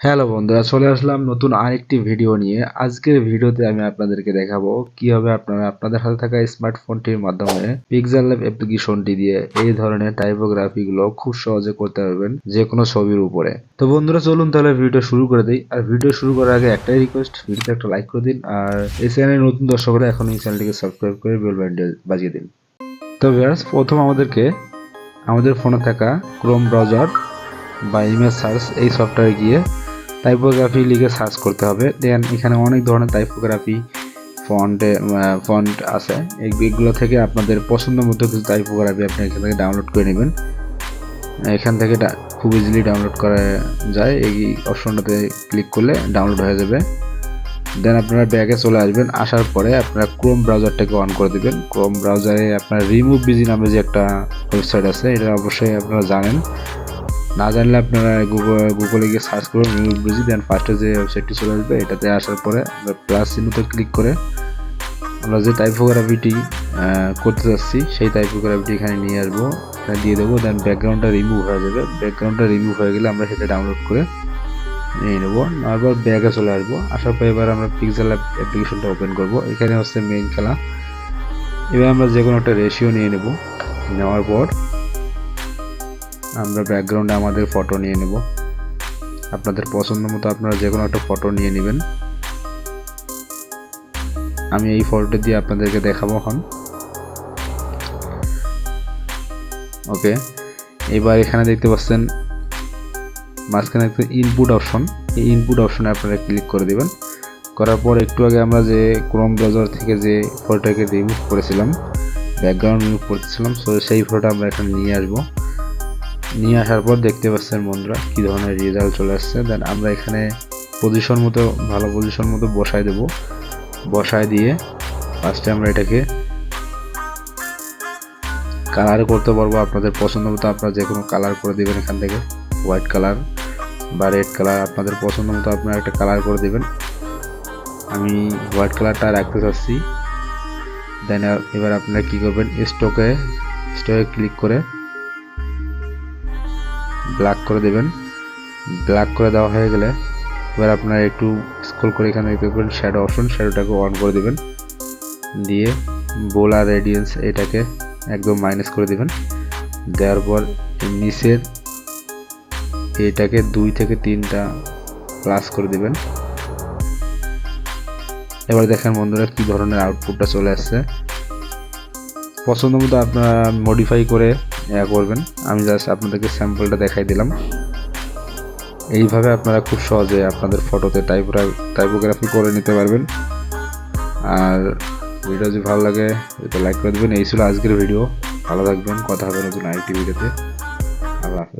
Hello বন্ধুরা, চলে আসলাম নতুন আরেকটি ভিডিও নিয়ে। আজকের ভিডিওতে আমি আপনাদেরকে দেখাবো কিভাবে আপনারা আপনাদের হাতে থাকা স্মার্টফোনটির মাধ্যমে পিক্সেলল্যাব অ্যাপ্লিকেশনটি দিয়ে এই ধরনের টাইপোগ্রাফি গুলো খুব সহজে করতে পারবেন যে কোনো ছবির উপরে। তো বন্ধুরা চলুন তাহলে ভিডিও শুরু করে দিই। আর ভিডিও শুরু করার আগে একটাই রিকোয়েস্ট, ভিডিওতে একটা লাইক করে দিন। আর এই চ্যানেলের নতুন দর্শকরা এখন এই চ্যানেলটিকে সাবস্ক্রাইব করে বেল বাটনটি বাজিয়ে দিন। তো ভিউয়ার্স, প্রথম আমাদেরকে আমাদের ফোনে থাকা ক্রোম ব্রাউজার বা ইমেজ সার্চ এই সফটওয়্যারে গিয়ে টাইপোগ্রাফি লিখে সার্চ করতে হবে। দেন এখানে অনেক ধরনের টাইপোগ্রাফি ফন্ট আছে, এইগুলো থেকে আপনাদের পছন্দ মতো কিছু টাইপোগ্রাফি আপনি এখান থেকে ডাউনলোড করে নেবেন। এখান থেকে খুব ইজিলি ডাউনলোড করা যায়, এই অপশনটাতে ক্লিক করলে ডাউনলোড হয়ে যাবে। দেন আপনারা ব্যাগে চলে আসবেন, আসার পরে আপনারা ক্রোম ব্রাউজারটাকে অন করে দেবেন। ক্রোম ব্রাউজারে আপনার রিমুভ বিজি নামে যে একটা ওয়েবসাইট আছে, এটা অবশ্যই আপনারা জানেন, না জানলে আপনারা গুগলে গিয়ে সার্চ করুন রিমুভ বিজি। দেন ফার্স্টে যে ওয়েবসাইটটি চলে আসবে, এটাতে আসার পরে আমরা প্লাস চিহ্নতে ক্লিক করে আমরা যে টাইপোগ্রাফিটি করতে যাচ্ছি সেই টাইপোগ্রাফিটি এখানে নিয়ে আসবো, এখানে দিয়ে দেবো। দেন ব্যাকগ্রাউন্ডটা রিমুভ হয়ে যাবে। ব্যাকগ্রাউন্ডটা রিমুভ হয়ে গেলে আমরা সেটা ডাউনলোড করে নিয়ে নেবো। তারপর ব্যাগে চলে আসবো, আসার পর এবার আমরা পিক্সেলল্যাব অ্যাপ্লিকেশনটা ওপেন করব। এখানে হচ্ছে মেইন খেলা। এবার আমরা যে কোনো একটা রেশিও নিয়ে নেব। নেওয়ার পর আমরা ব্যাকগ্রাউন্ডে আমাদের ফটো নিয়ে নেব। আপনাদের পছন্দ মতো আপনারা যে কোনো একটা ফটো নিয়ে নেবেন। আমি এই ফটোটা দিয়ে আপনাদেরকে দেখাবো এখন। ওকে, এবার এখানে দেখতে পাচ্ছেন মাঝখানে একটা ইনপুট অপশন, এই ইনপুট অপশনে আপনারা ক্লিক করে দেবেন। করার পর একটু আগে আমরা যে ক্রোম ব্রাউজার থেকে যে ফটোটাকে রিমুভ করেছিলাম, ব্যাকগ্রাউন্ড রিমুভ করতেছিলাম, সো সেই ফটোটা আমরা এখানে নিয়ে আসবো। নিয়ে আসার পর দেখতে পাচ্ছেন বন্ধুরা কি ধরনের রেজাল্ট চলে আসছে। দেন আমরা এখানে পজিশন মতো ভালো পজিশন মতো বসায় দেব। বসায় দিয়ে ফার্স্টে আমরা এটাকে কালার করতে পারবো আপনাদের পছন্দ মতো। আপনারা যে কোনো কালার করে দেবেন, এখান থেকে হোয়াইট কালার বা রেড কালার আপনাদের পছন্দ মতো আপনারা একটা কালার করে দেবেন। আমি হোয়াইট কালারটা রাখতে চাচ্ছি। দেন এবার আপনারা কি করবেন, স্টকে ক্লিক করে ব্ল্যাক করে দেবেন। ব্ল্যাক করে দেওয়া হয়ে গেলে এবার আপনারা একটু স্ক্রল করে এখানে দেখতে পাবেন শ্যাডো অপশন, শ্যাডোটাকে অন করে দেবেন। দিয়ে বোল আর রেডিয়েন্স এটাকে একদম মাইনাস করে দেবেন। দেওয়ার পর নিচের এটাকে 2 থেকে 3টা প্লাস করে দেবেন। এবার দেখেন বন্ধুরা কি ধরনের আউটপুটটা চলে আসছে। পছন্দ মতো আপনারা মডিফাই করে করবেন। আমি জাস্ট আপনাদেরকে স্যাম্পলটা দেখাই দিলাম। এইভাবে আপনারা খুব সহজে আপনাদের ফটোতে টাইপোগ্রাফি করে নিতে পারবেন। আর ভিডিও যদি ভালো লাগে এটা লাইক করে দেবেন। এই ছিল আজকের ভিডিও। ভালো থাকবেন, কথা হবে নতুন আরেকটি ভিডিওতে। আল্লাহ হাফেজ।